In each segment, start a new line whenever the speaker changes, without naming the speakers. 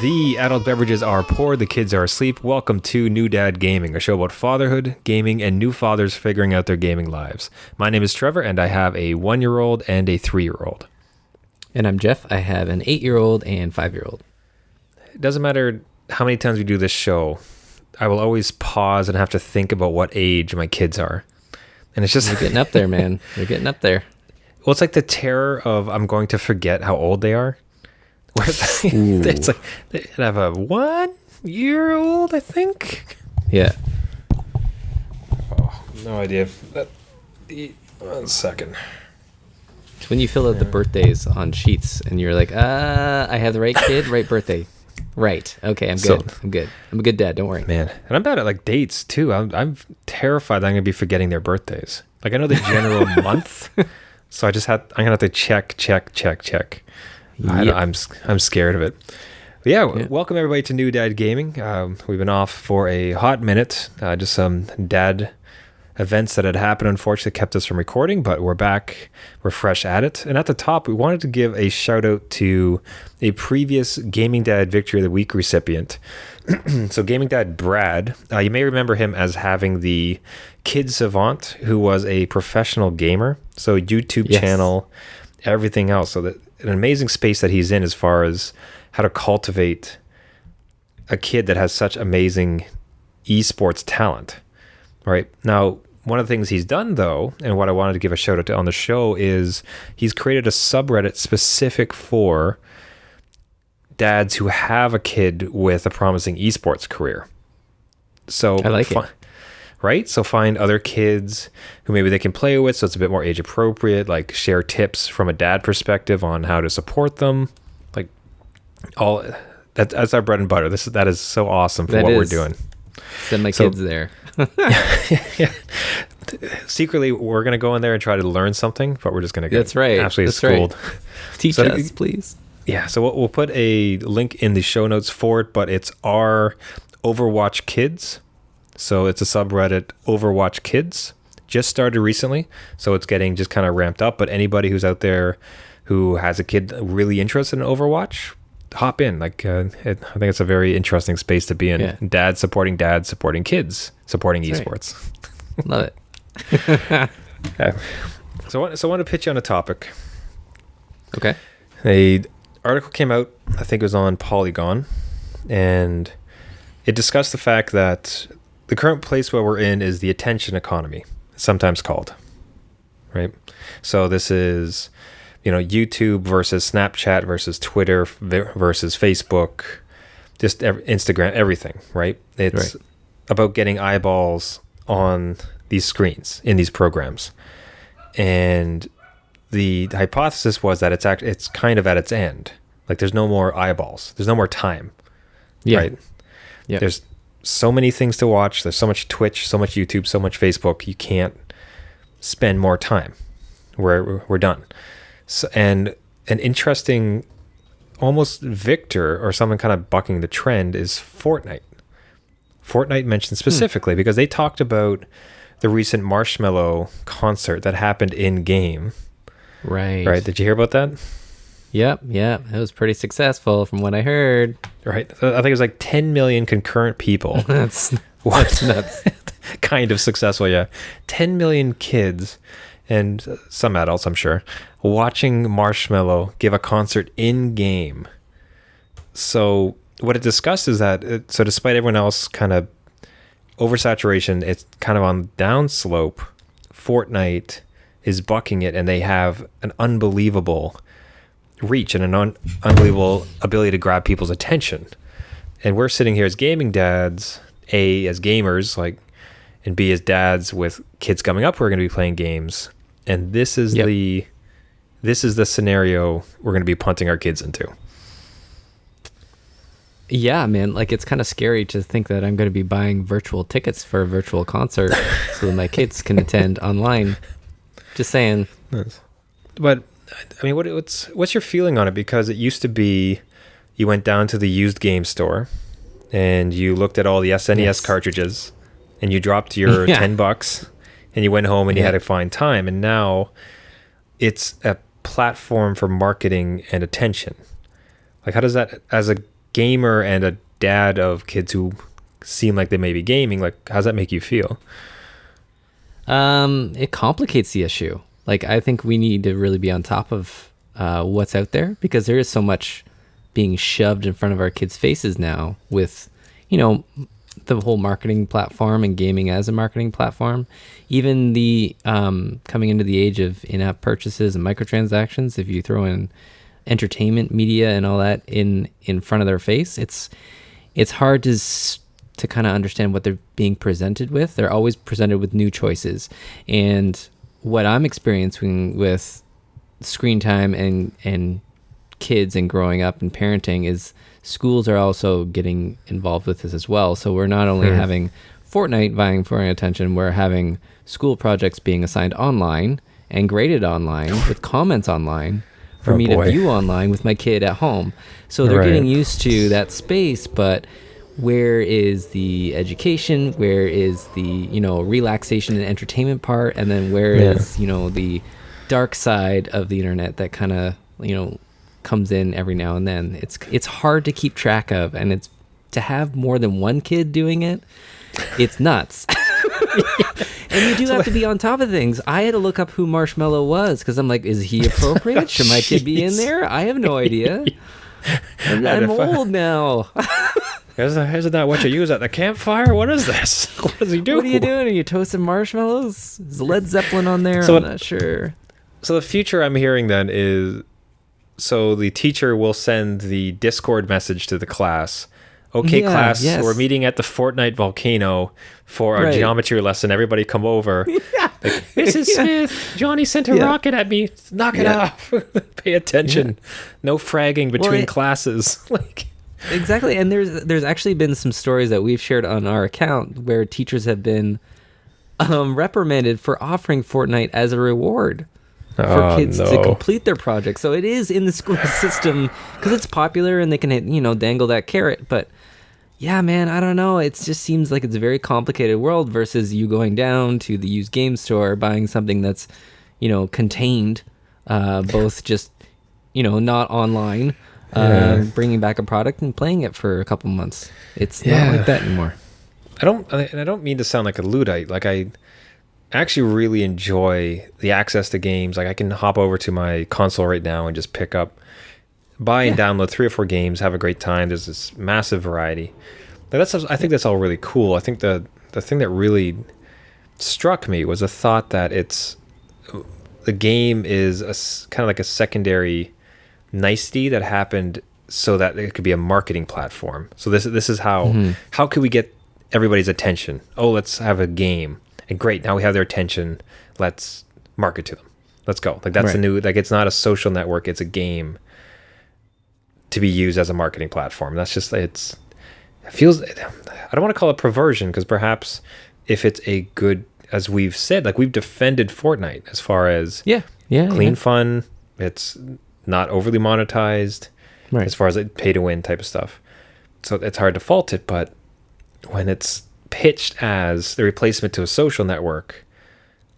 The adult beverages are poured, the kids are asleep. Welcome to New Dad Gaming, a show about fatherhood, gaming, and new fathers figuring out their gaming lives. My name is Trevor, and I have a 1-year-old and a 3-year-old.
And I'm Jeff. I have an 8-year-old and 5-year-old.
It doesn't matter how many times we do this show, I will always pause and have to think about what age my kids are. And it's just...
You're getting up there, man. You're getting up there.
Well, it's like the terror of I'm going to forget how old they are. It's like they have a 1-year-old, I think.
Yeah.
Oh, no idea. 1 second.
It's when you fill out the birthdays on sheets and you're like, I have the right kid, right birthday. Right. Okay, I'm good. I'm good. I'm a good dad. Don't worry.
Man, and I'm bad at like dates too. I'm terrified that I'm going to be forgetting their birthdays. Like I know the general month, so I'm going to have to check. Yep. I'm scared of it. But yeah, welcome everybody to New Dad Gaming. We've been off for a hot minute. Just some dad events that had happened, unfortunately, kept us from recording, but we're back. We're fresh at it. And at the top, we wanted to give a shout out to a previous Gaming Dad Victory of the Week recipient. So Gaming Dad Brad, you may remember him as having the Kid Savant, who was a professional gamer. So YouTube channel, everything else. So that an amazing space that he's in as far as how to cultivate a kid that has such amazing esports talent. Right now, one of the things he's done though, and what I wanted to give a shout out to on the show is he's created a subreddit specific for dads who have a kid with a promising esports career. So
I like it.
Right? So find other kids who maybe they can play with, so it's a bit more age appropriate, like share tips from a dad perspective on how to support them. Like all that's our bread and butter. That is so awesome for what we're doing.
Send my kids there.
Yeah. Secretly, we're going to go in there and try to learn something, but we're just going to get absolutely schooled.
Right. Teach us, please.
Yeah, so we'll put a link in the show notes for it, but it's our Overwatch Kids. So it's a subreddit, Overwatch Kids. Just started recently, so it's getting just kind of ramped up. But anybody who's out there who has a kid really interested in Overwatch, hop in. I think it's a very interesting space to be in. Yeah. Dads supporting kids, supporting esports.
Right. Love it.
Okay. So I want to pitch you on a topic.
Okay.
An article came out, I think it was on Polygon, and it discussed the fact that the current place where we're in is the attention economy, sometimes called, right? So this is, YouTube versus Snapchat versus Twitter versus Facebook, just Instagram, everything, right? It's about getting eyeballs on these screens in these programs. And the hypothesis was that it's kind of at its end. Like there's no more eyeballs. There's no more time, right? Yeah. There's so many things to watch. There's so much Twitch, so much YouTube, so much Facebook. You can't spend more time. We're done. So, and an interesting, almost victor or someone kind of bucking the trend is Fortnite. Fortnite mentioned specifically because they talked about the recent Marshmello concert that happened in game.
Right.
Did you hear about that?
Yep. It was pretty successful from what I heard.
Right. I think it was like 10 million concurrent people.
That's nuts.
Kind of successful, yeah. 10 million kids and some adults, I'm sure, watching Marshmello give a concert in game. So what it discussed is that, so despite everyone else kind of oversaturation, it's kind of on downslope. Fortnite is bucking it, and they have an unbelievable reach and an unbelievable ability to grab people's attention. And we're sitting here as gaming dads, as gamers, and B, as dads with kids coming up who are going to be playing games. And this is the scenario we're going to be punting our kids into.
Yeah, man. Like, it's kind of scary to think that I'm going to be buying virtual tickets for a virtual concert so that my kids can attend online. Just saying.
But I mean, what's your feeling on it? Because it used to be you went down to the used game store and you looked at all the SNES cartridges and you dropped your $10 and you went home and you had to find time. And now it's a platform for marketing and attention. Like, how does that, as a gamer and a dad of kids who seem like they may be gaming, like, how's that make you feel?
It complicates the issue. Like, I think we need to really be on top of what's out there, because there is so much being shoved in front of our kids' faces now with, the whole marketing platform and gaming as a marketing platform. Even the coming into the age of in-app purchases and microtransactions, if you throw in entertainment media and all that in front of their face, it's hard to kind of understand what they're being presented with. They're always presented with new choices. And what I'm experiencing with screen time and kids and growing up and parenting is schools are also getting involved with this as well. So we're not only having Fortnite vying for our attention, we're having school projects being assigned online and graded online with comments online for me to view online with my kid at home. So they're getting used to that space, but where is the education? Where is the, relaxation and entertainment part? And then where is, the dark side of the internet that kind of, comes in every now and then? It's hard to keep track of, and it's to have more than one kid doing it, it's nuts. And you do have to be on top of things. I had to look up who Marshmallow was, because I'm like, is he appropriate? Should my kid be in there? I have no idea. I'm old now.
Isn't that what you use at the campfire? What is this? What does he do?
What are you doing? Are you toasting marshmallows? Is Led Zeppelin on there? I'm not sure.
So the future I'm hearing then is, so the teacher will send the Discord message to the class. Okay, class, we're meeting at the Fortnite volcano for our geometry lesson. Everybody come over. Like, Mrs. Smith, Johnny sent a rocket at me. Knock it off. Pay attention. No fragging between classes.
Exactly. And there's actually been some stories that we've shared on our account where teachers have been reprimanded for offering Fortnite as a reward for kids to complete their project. So it is in the school system because it's popular and they can, dangle that carrot. But yeah, man, I don't know. It just seems like it's a very complicated world versus you going down to the used game store, buying something that's, contained, both just, not online, bringing back a product and playing it for a couple months. It's not like that anymore.
I don't mean to sound like a Luddite. Like, I actually really enjoy the access to games. Like, I can hop over to my console right now and just buy and download 3 or 4 games, have a great time. There's this massive variety. I think that's all really cool. I think the thing that really struck me was the thought that the game is kind of like a secondary nicety that happened so that it could be a marketing platform. So this is how could we get everybody's attention? Oh, let's have a game. And great, now we have their attention. Let's market to them. Let's go. Like, that's the new, like, it's not a social network, it's a game to be used as a marketing platform. That's just, it feels, I don't want to call it perversion, because perhaps if it's a good, as we've said, like, we've defended Fortnite as far as clean fun, it's not overly monetized, as far as pay to win type of stuff. So it's hard to fault it, but when it's pitched as the replacement to a social network,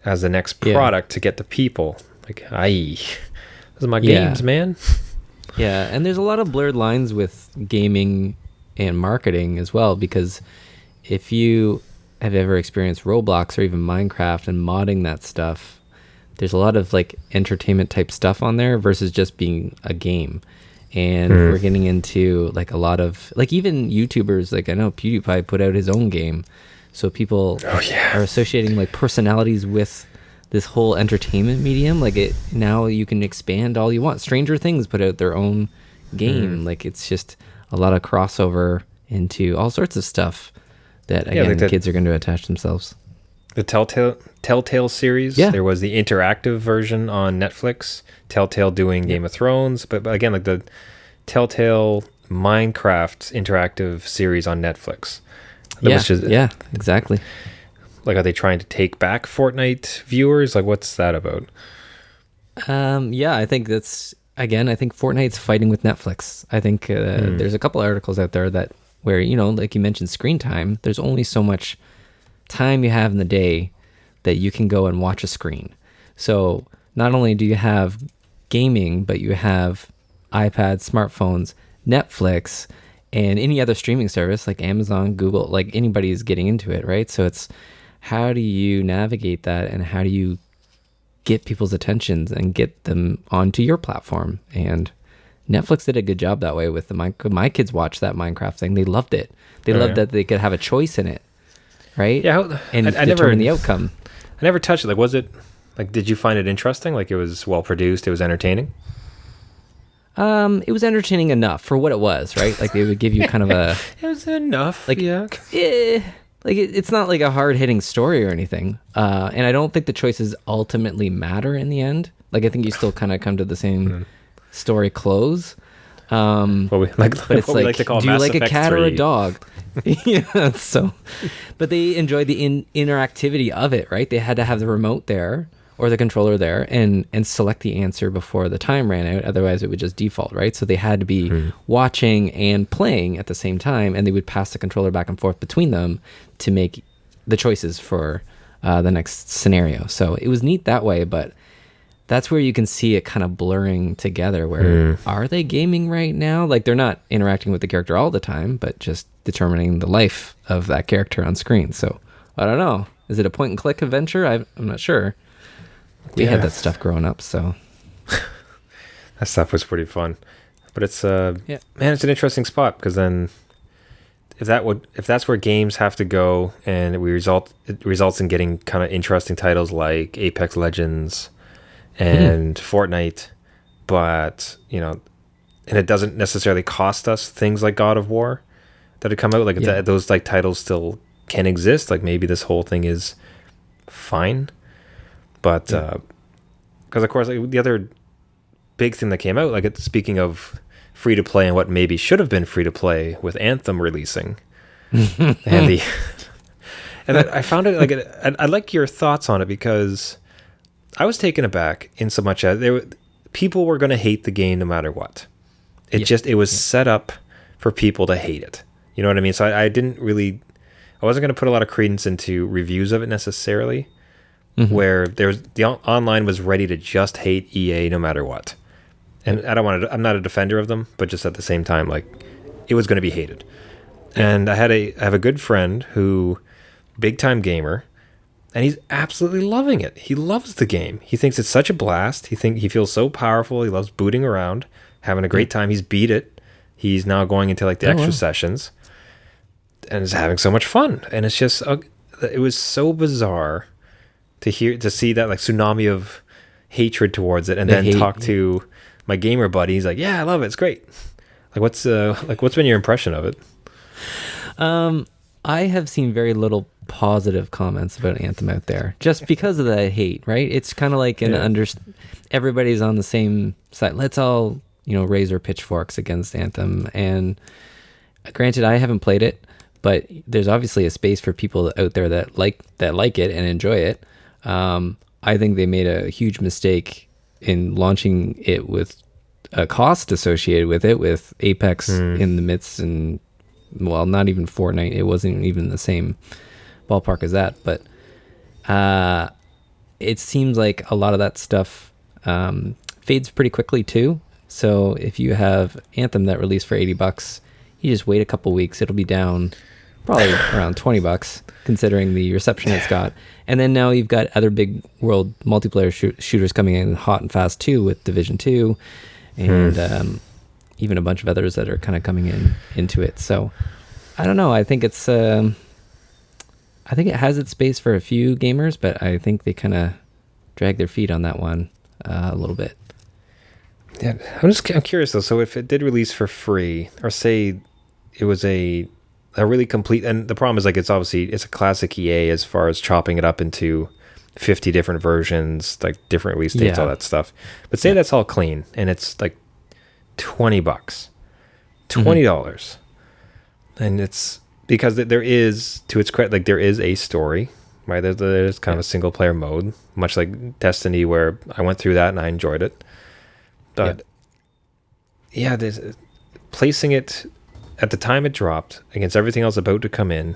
as the next product to get the people, like, those are my games, man.
Yeah, and there's a lot of blurred lines with gaming and marketing as well, because if you have ever experienced Roblox or even Minecraft and modding that stuff, there's a lot of like entertainment type stuff on there versus just being a game. And we're getting into like a lot of, like, even YouTubers, like I know PewDiePie put out his own game. So people are associating like personalities with this whole entertainment medium. Like, now you can expand all you want. Stranger Things put out their own game. Like, it's just a lot of crossover into all sorts of stuff that, again, like kids are going to attach themselves.
The Telltale series, there was the interactive version on Netflix, Telltale doing Game of Thrones, but again, like the Telltale Minecraft interactive series on Netflix. Exactly. Like, are they trying to take back Fortnite viewers? Like, what's that about?
I think I think Fortnite's fighting with Netflix. I think there's a couple articles out there that where, like you mentioned, screen time, there's only so much time you have in the day that you can go and watch a screen. So not only do you have gaming, but you have iPads, smartphones, Netflix, and any other streaming service like Amazon, Google, like anybody's getting into it, right? So it's how do you navigate that, and how do you get people's attentions and get them onto your platform? And Netflix did a good job that way with the my kids watched that Minecraft thing. They loved it. They loved that they could have a choice in it, right?
Yeah,
and I determine the outcome.
I never touched it. Like, was it like? Did you find it interesting? Like, it was well produced. It was entertaining.
It was entertaining enough for what it was, right? Like they would give you kind of a.
It was enough.
Like,
yeah.
Like it's not like a hard hitting story or anything. And I don't think the choices ultimately matter in the end. Like I think you still kind of come to the same story close.
What we like to call
do you
Mass
like
Effect
a cat
3.
or a dog? Yeah, so, but they enjoyed the interactivity of it, right? They had to have the remote there or the controller there and select the answer before the time ran out. Otherwise, it would just default, right? So they had to be watching and playing at the same time, and they would pass the controller back and forth between them to make the choices for the next scenario. So it was neat that way, but that's where you can see it kind of blurring together where are they gaming right now? Like they're not interacting with the character all the time, but just determining the life of that character on screen. So I don't know. Is it a point and click adventure? I'm not sure. We had that stuff growing up, so
that stuff was pretty fun. But it's man, it's an interesting spot because then if that's where games have to go and it results in getting kind of interesting titles like Apex Legends and Fortnite, but and it doesn't necessarily cost us things like God of War that had come out. Like if those like titles still can exist, like maybe this whole thing is fine. But because of course like, the other big thing that came out, like speaking of free to play and what maybe should have been free to play with Anthem releasing, and I found it like I'd like your thoughts on it because I was taken aback in so much as people were going to hate the game no matter what. It was set up for people to hate it. You know what I mean? So I wasn't going to put a lot of credence into reviews of it necessarily. Where the online was ready to just hate EA no matter what, and I'm not a defender of them, but just at the same time, like it was going to be hated. And I have a good friend who, big time gamer, and he's absolutely loving it. He loves the game. He thinks it's such a blast. He feels so powerful. He loves booting around, having a great time. He's beat it. He's now going into like the extra sessions, and is having so much fun. And it's just it was so bizarre to see that like tsunami of hatred towards it, and then talk to my gamer buddy. He's like, "Yeah, I love it. It's great." Like, what's been your impression of it?
I have seen very little positive comments about Anthem out there, just because of the hate. Right? It's kind of like everybody's on the same side. Let's all raise our pitchforks against Anthem. And granted, I haven't played it, but there's obviously a space for people out there that like it and enjoy it. I think they made a huge mistake in launching it with a cost associated with it, with Apex in the midst, and well, not even Fortnite. It wasn't even the same ballpark as that, but it seems like a lot of that stuff fades pretty quickly too. So if you have Anthem that released for $80, you just wait a couple weeks, it'll be down probably around $20, considering the reception it's got. And then now you've got other big world multiplayer shooters coming in hot and fast too, with Division 2 and even a bunch of others that are kind of coming into it. So I don't know. I think it has its space for a few gamers, but I think they kind of drag their feet on that one a little bit.
Yeah, I'm curious though. So if it did release for free, or say it was a really complete, and the problem is like it's a classic EA as far as chopping it up into 50 different versions, like different release dates, all that stuff. But say that's all clean and it's like $20, $20, and it's because there is, to its credit, like there is a story, right? There's kind of a single player mode, much like Destiny, where I went through that and I enjoyed it. But there's placing it at the time it dropped against everything else about to come in,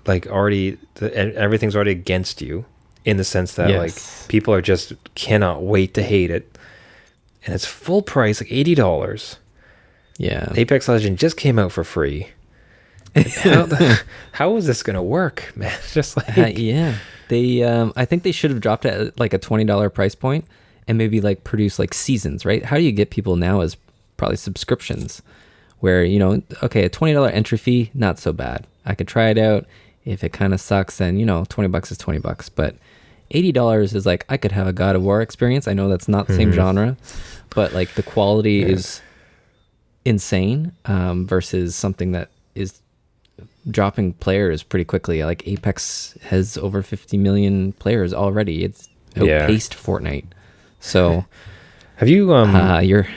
like everything's already against you, in the sense that like people are just cannot wait to hate it, and it's full price, like $80.
Yeah.
Apex Legends just came out for free. How is this gonna work, man? Just like
yeah, they I think they should have dropped it at like a $20 price point and maybe like produce like seasons, right? How do you get people now is probably subscriptions where, you know, okay, a $20 entry fee, not so bad. I could try it out. If it kind of sucks, then, you know, $20 is $20, but $80 is like, I could have a God of War experience. I know that's not the same genre, but like the quality is insane versus something that is dropping players pretty quickly. Like Apex has over 50 million players already. It's outpaced Fortnite. So
have you
you're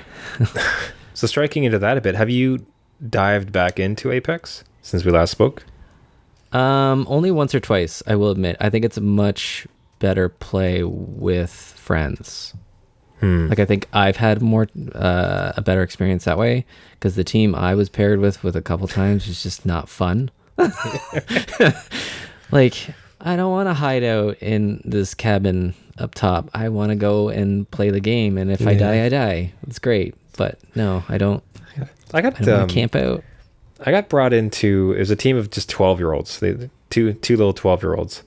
so striking into that a bit, have you dived back into Apex since we last spoke?
Only once or twice, I will admit. I think it's a much better play with friends. Like I think I've had more a better experience that way because the team I was paired with a couple times was just not fun. Like, I don't want to hide out in this cabin up top. I want to go and play the game, and if I die, I die. It's great, but no, I don't. I don't want to camp out.
I got brought into, it was a team of just 12-year-olds. Two little 12-year-olds.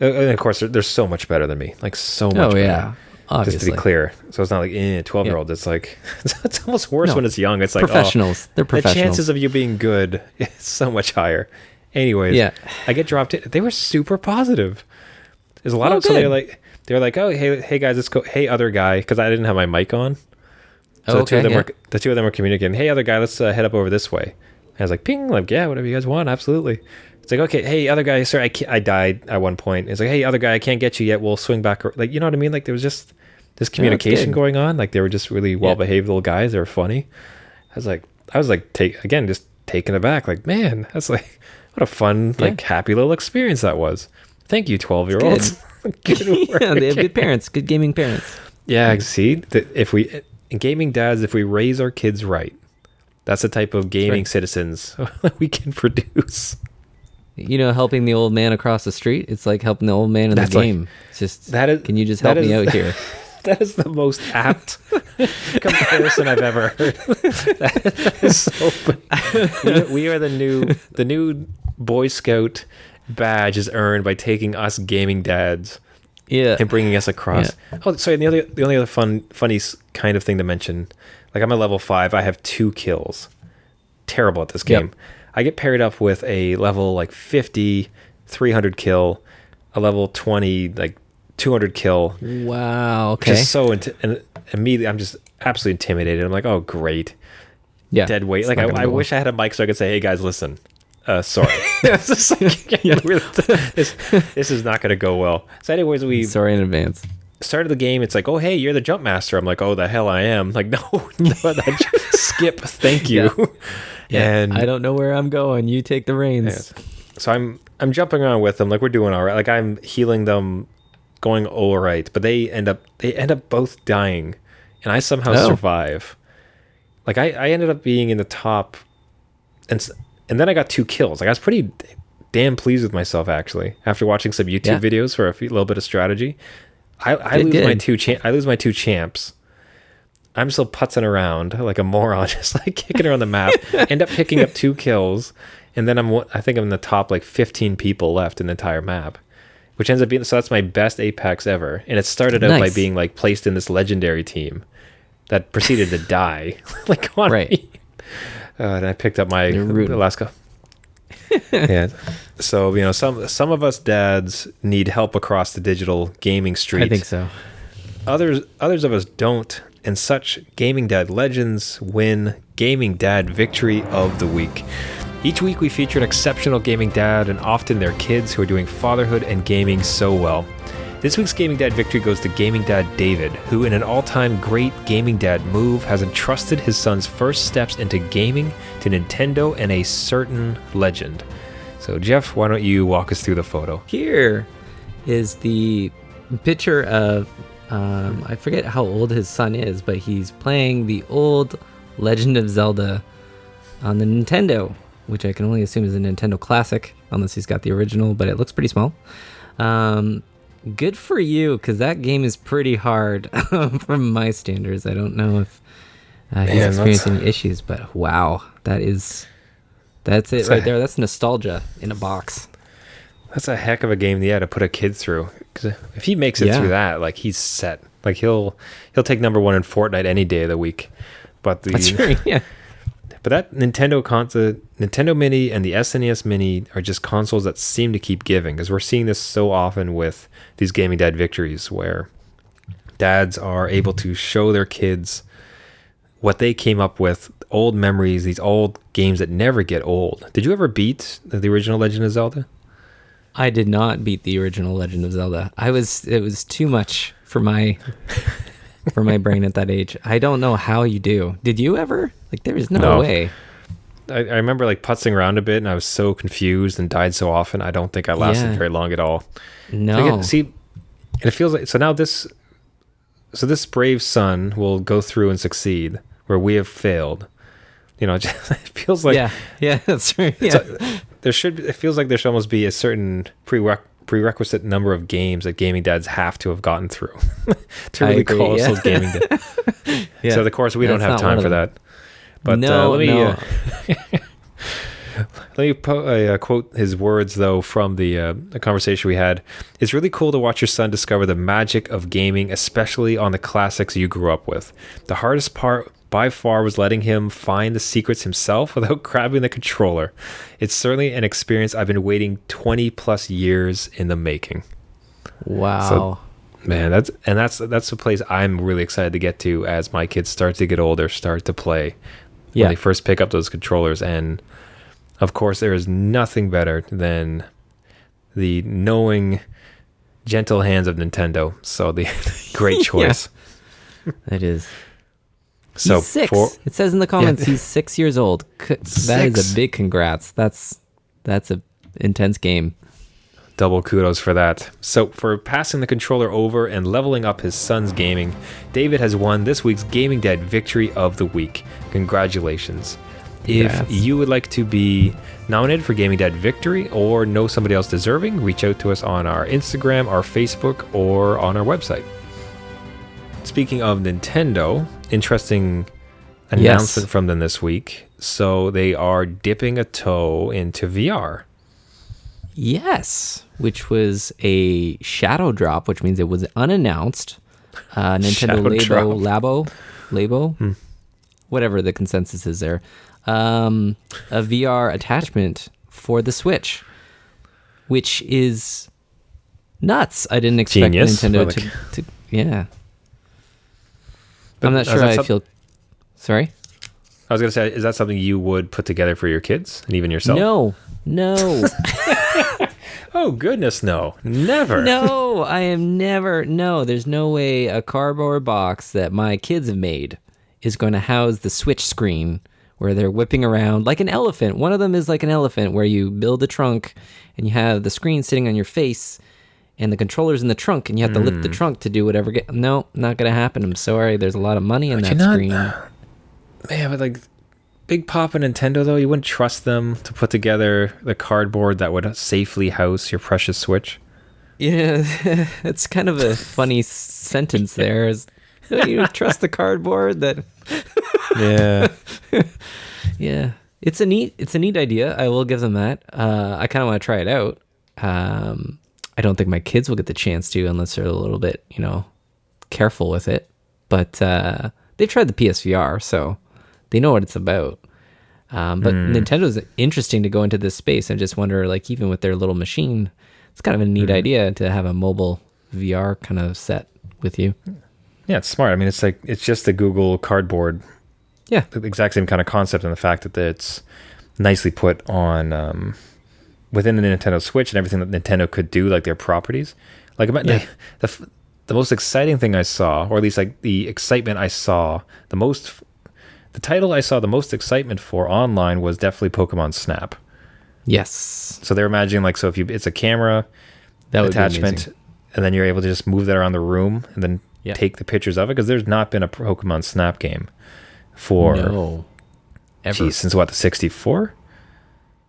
And of course, they're so much better than me. Like, so much better.
Yeah. Obviously.
Just to be clear. So it's not like, 12-year-old. It's like, it's almost worse when it's young. It's like,
professionals. They're professionals.
The chances of you being good is so much higher. Anyways, I get dropped in. They were super positive. There's a lot of, so they're like, oh, hey guys, let's go. Hey, other guy, because I didn't have my mic on. So the two of them were communicating. Hey, other guy, let's head up over this way. I was like, ping, like, yeah, whatever you guys want, absolutely. It's like, okay, hey, other guy, sorry, I died at one point. It's like, hey, other guy, I can't get you yet. We'll swing back. Like, you know what I mean? Like, there was just this communication going on. Like, they were just really well-behaved little guys. They were funny. I was like, just taken aback. Like, man, that's like, what a fun, like, happy little experience that was. Thank you, 12-year-olds. Good work.
Yeah, they have good parents, good gaming parents.
Yeah, see, in gaming dads, if we raise our kids right, that's the type of gaming citizens we can produce.
You know, helping the old man across the street, it's like helping the old man in the game. It's just, can you just help me out here?
That is the most apt comparison I've ever heard. That is so funny. We are the new Boy Scout badge is earned by taking us gaming dads and bringing us across. Oh, sorry, the only other funny kind of thing to mention, like I'm a level 5, I have 2 kills. Terrible at this game. I get paired up with a level like 50, 300 kill, a level 20, like 200 kill.
Wow. Okay.
Just so and immediately I'm just absolutely intimidated. I'm like, oh great. Yeah. Dead weight. Like I wish I had a mic so I could say, hey guys, listen. Sorry. It's just like, this is not going to go well. So anyways,
sorry in advance.
Started the game. It's like, oh hey, you're the jump master. I'm like, oh the hell I am. Like, no, skip. Thank you. And
I don't know where I'm going. You take the reins.
So I'm jumping around with them. Like we're doing all right. Like I'm healing them, going all right. But they end up both dying, and I somehow survive. Like I ended up being in the top, and then I got 2 kills. Like I was pretty damn pleased with myself actually after watching some YouTube videos for a little bit of strategy. I lose my 2 champs. I'm still putzing around like a moron, just like kicking around the map. End up picking up 2 kills, and then I think I'm in the top like 15 people left in the entire map, which ends up being, so that's my best Apex ever. And it started out by being like placed in this legendary team that proceeded to die like on me. And I picked up my Alaska. So you know, some of us dads need help across the digital gaming street.
I think so.
Others of us don't, and such gaming dad legends win Gaming Dad Victory of the Week. Each week we feature an exceptional gaming dad and often their kids who are doing fatherhood and gaming so well. This week's Gaming Dad Victory goes to Gaming Dad David, who in an all-time great Gaming Dad move has entrusted his son's first steps into gaming to Nintendo and a certain legend. So Jeff, why don't you walk us through the photo?
Here is the picture of, I forget how old his son is, but he's playing the old Legend of Zelda on the Nintendo, which I can only assume is a Nintendo Classic, unless he's got the original, but it looks pretty small. Good for you, because that game is pretty hard from my standards. I don't know if He's experiencing issues, but wow, that's it right there. That's nostalgia in a box.
That's a heck of a game, to put a kid through. Because if he makes it through that, like, he's set. Like, he'll take number one in Fortnite any day of the week. But
That's right, yeah.
But that Nintendo Mini and the SNES Mini are just consoles that seem to keep giving, because we're seeing this so often with these gaming dad victories, where dads are able to show their kids what they came up with, old memories, these old games that never get old. Did you ever beat the original Legend of Zelda?
I did not beat the original Legend of Zelda. It was too much for my for my brain at that age. I don't know how you do. Did you ever? Like, there is no way.
I remember like putzing around a bit, and I was so confused and died so often. I don't think I lasted very long at all.
No.
And it feels like, so now this brave son will go through and succeed where we have failed. It feels like
yeah, that's right. Yeah.
It feels like there should almost be a certain prerequisite number of games that gaming dads have to have gotten through to really call ourselves gaming dads. So of course we don't have time for that. But let me quote his words though from the conversation we had. It's really cool to watch your son discover the magic of gaming, especially on the classics you grew up with. The hardest part by far was letting him find the secrets himself without grabbing the controller. It's certainly an experience I've been waiting 20 plus years in the making.
Wow.
So, man, that's the place I'm really excited to get to as my kids start to get older, start to play. When they first pick up those controllers. And of course, there is nothing better than the knowing, gentle hands of Nintendo. So the great choice.
It is.
So
he's 6. It says in the comments he's 6 years old. That is a big congrats. That's a intense game.
Double kudos for that. So for passing the controller over and leveling up his son's gaming, David has won this week's Gaming Dad Victory of the Week. Congratulations. If you would like to be nominated for Gaming Dad Victory or know somebody else deserving, reach out to us on our Instagram, our Facebook, or on our website. Speaking of Nintendo, interesting announcement from them this week. So they are dipping a toe into VR.
Yes, which was a shadow drop, which means it was unannounced. Nintendo Labo, whatever the consensus is there. A VR attachment for the Switch, which is nuts. I didn't expect Nintendo to But I'm not sure I feel... Sorry?
I was going to say, is that something you would put together for your kids and even yourself?
No.
Oh, goodness, no. Never.
No, I am never... No, there's no way a cardboard box that my kids have made is going to house the Switch screen where they're whipping around like an elephant. One of them is like an elephant where you build a trunk and you have the screen sitting on your face and the controller's in the trunk, and you have to lift the trunk to do whatever. No, not going to happen. I'm sorry. There's a lot of money in that screen.
Man, but like Big Papa Nintendo, though, you wouldn't trust them to put together the cardboard that would safely house your precious Switch.
Yeah, it's kind of a funny sentence there. You trust the cardboard that... Yeah. It's a neat idea. I will give them that. I kind of want to try it out. I don't think my kids will get the chance to unless they're a little bit, careful with it. But they've tried the PSVR, so they know what it's about. But Nintendo's interesting to go into this space. I just wonder, like, even with their little machine, it's kind of a neat idea to have a mobile VR kind of set with you.
Yeah, it's smart. I mean, it's just the Google Cardboard.
Yeah.
The exact same kind of concept, and the fact that it's nicely put on within the Nintendo Switch and everything that Nintendo could do, like their properties. Like the most exciting thing I saw, or at least like the excitement I saw, the title I saw the most excitement for online was definitely Pokemon Snap.
Yes.
So they're imagining it's a camera attachment, and then you're able to just move that around the room and then take the pictures of it, because there's not been a Pokemon Snap game for since what, the 64?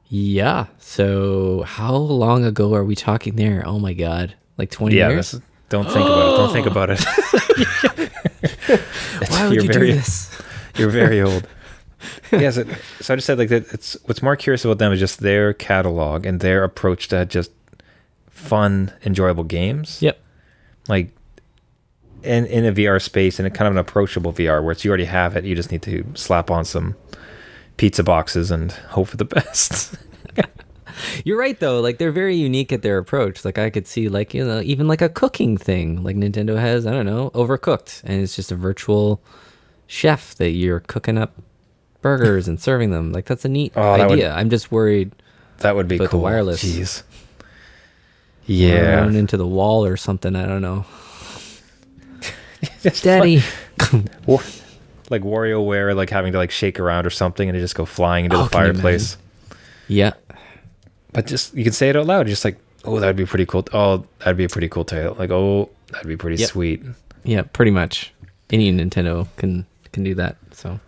Yeah. So how long ago are we talking there? Oh my God. Like 20 years?
Don't think about it. Don't think about it.
Why would you do this?
You're very old. Yes. So I just said like that. It's what's more curious about them is just their catalog and their approach to just fun, enjoyable games.
Yep.
Like in a VR space, in a kind of an approachable VR where it's you already have it. You just need to slap on some pizza boxes and hope for the best.
You're right though. Like they're very unique at their approach. Like I could see like, you know, even like a cooking thing like Nintendo has, I don't know, Overcooked, and it's just a virtual chef that you're cooking up burgers and serving them. Like that's a neat idea. I'm just worried
that would be
about
cool.
the wireless.
Jeez. Yeah.
Run into the wall or something. I don't know. Daddy.
Like WarioWare, like having to like shake around or something and it just go flying into the fireplace.
Yeah.
But just, you can say it out loud. Just like, oh, that'd be pretty cool. Oh, that'd be a pretty cool title. Like, oh, that'd be pretty sweet.
Yeah, pretty much. Any Nintendo can do that. So.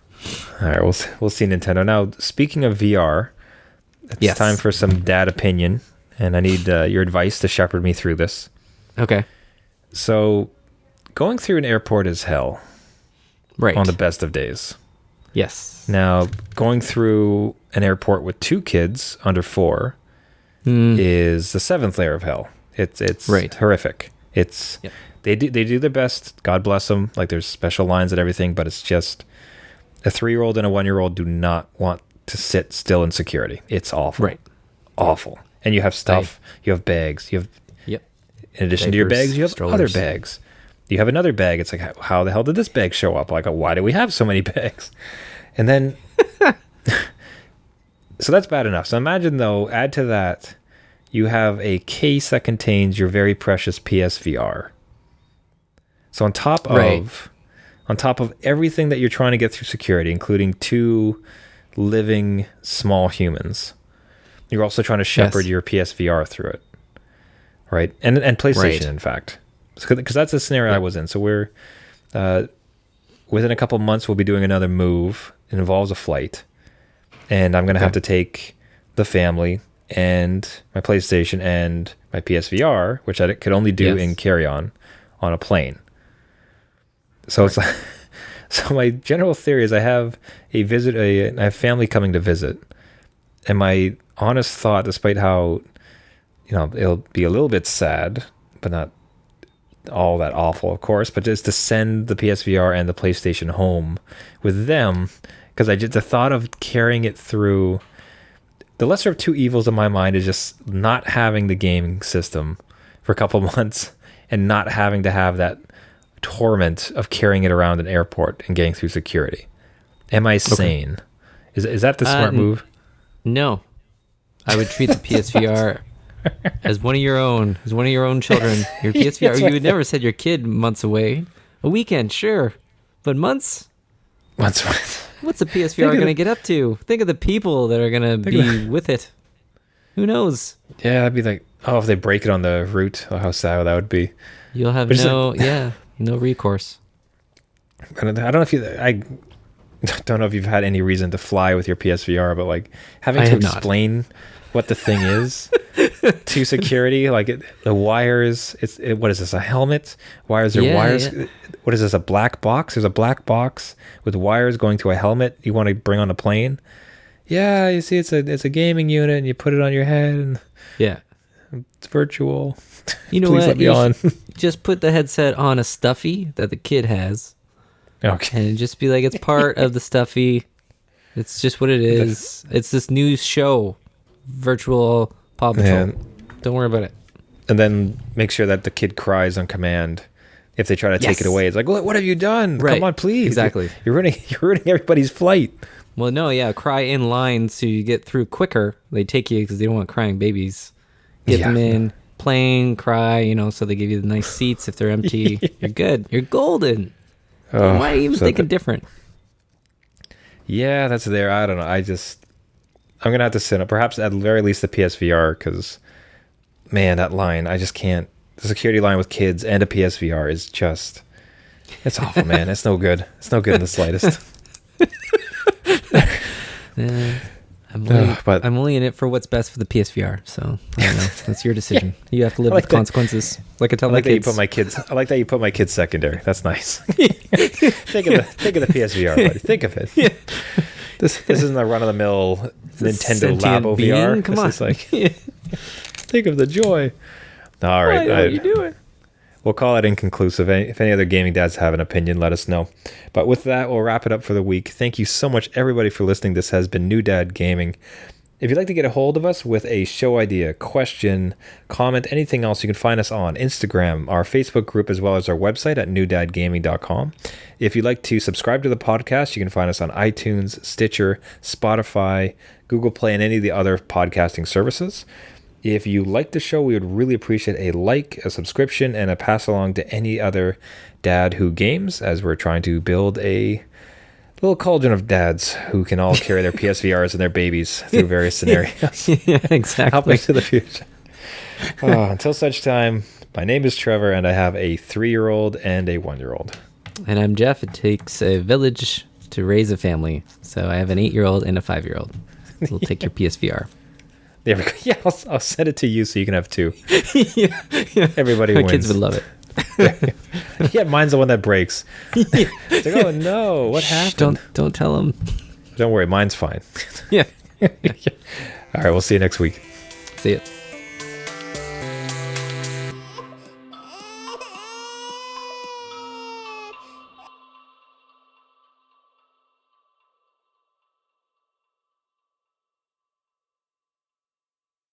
All right, we'll see Nintendo. Now, speaking of VR, it's time for some dad opinion. And I need your advice to shepherd me through this.
Okay.
So, going through an airport is hell.
Right.
On the best of days.
Yes.
Now, going through an airport with 2 kids under 4 is the 7th layer of hell. It's horrific. It's they do their best. God bless them. Like there's special lines and everything, but it's just a 3-year-old and a 1-year-old do not want to sit still in security. It's awful.
Right.
Awful. And you have stuff. You have bags. You have. In addition to your bags, you have other bags. You have another bag. It's like, how the hell did this bag show up? Like, why do we have so many bags? And then, so that's bad enough. So imagine though, add to that, you have a case that contains your very precious PSVR. So on top of everything that you're trying to get through security, including 2 living small humans, you're also trying to shepherd your PSVR through it, right? And PlayStation, in fact. Because that's the scenario I was in. So we're within a couple months we'll be doing another move. It involves a flight, and I'm gonna have to take the family and my PlayStation and my PSVR, which I could only do in carry-on on a plane. So it's like, so my general theory is I have I have family coming to visit, and my honest thought, despite how it'll be a little bit sad, but not all that awful, of course, but just to send the PSVR and the PlayStation home with them, because the thought of carrying it through, the lesser of 2 evils in my mind is just not having the gaming system for a couple months and not having to have that torment of carrying it around an airport and getting through security. Am I sane? Is that the smart move?
No, I would treat the PSVR as one of your own, children. Your PSVR. You would never send your kid months away. A weekend, sure, but months. What's the PSVR going to get up to? Think of the people that are going to be with it. Who knows?
Yeah, I'd be like, if they break it on the route, how sad that would be.
You'll have no recourse.
I don't know if you've had any reason to fly with your PSVR, but like having to explain what the thing is to security, like the wires. What is this? A helmet? Wires are wires. Yeah. What is this? A black box? There's a black box with wires going to a helmet. You want to bring on a plane? Yeah, you see, it's a gaming unit, and you put it on your head, and it's virtual.
You know
Please
what?
Let me on.
Just put the headset on a stuffy that the kid has.
Okay.
And just be like, it's part of the stuffy. It's just what it is. It's this new show. Virtual Paw Patrol. Don't worry about it.
And then make sure that the kid cries on command if they try to take it away. It's like, what have you done? Right. Come on, please.
Exactly.
You're ruining everybody's flight.
Well, no, cry in line so you get through quicker. They take you because they don't want crying babies. Get them in, plane, cry, so they give you the nice seats if they're empty. You're good. You're golden. Why are you even thinking different?
Yeah, that's there. I don't know. I'm going to have to sit up, perhaps at the very least the PSVR, because, man, that line, I just can't. The security line with kids and a PSVR is just, it's awful, man. It's no good. It's no good in the slightest.
I'm I'm only in it for what's best for the PSVR. So I don't know. That's your decision. You have to live with consequences. Like I tell my kids.
I like that you put my kids secondary. That's nice. think of the PSVR, buddy. Think of it. Yeah. This isn't a run of the mill Nintendo Labo VR. Come on. Is like, think of the joy. All right.
Why don't you do it?
We'll call it inconclusive. If any other gaming dads have an opinion, let us know. But with that, we'll wrap it up for the week. Thank you so much, everybody, for listening. This has been New Dad Gaming. If you'd like to get a hold of us with a show idea, question, comment, anything else, you can find us on Instagram, our Facebook group, as well as our website at newdadgaming.com. If you'd like to subscribe to the podcast, you can find us on iTunes, Stitcher, Spotify, Google Play, and any of the other podcasting services. If you like the show, we would really appreciate a like, a subscription, and a pass along to any other dad who games, as we're trying to build a little cauldron of dads who can all carry their PSVRs and their babies through various scenarios.
Yeah, exactly.
Helping to the future. Until such time, my name is Trevor, and I have a 3-year-old and a 1-year-old.
And I'm Jeff. It takes a village to raise a family. So I have an 8-year-old and a 5-year-old. So we'll take your PSVR.
There we go. Yeah, I'll send it to you so you can have 2.
Yeah.
Everybody
My
wins.
kids would love it.
Yeah, mine's the one that breaks. It's like, oh no, what happened?
Don't tell them.
Don't worry, mine's fine.
Yeah.
All right, we'll see you next week.
See ya.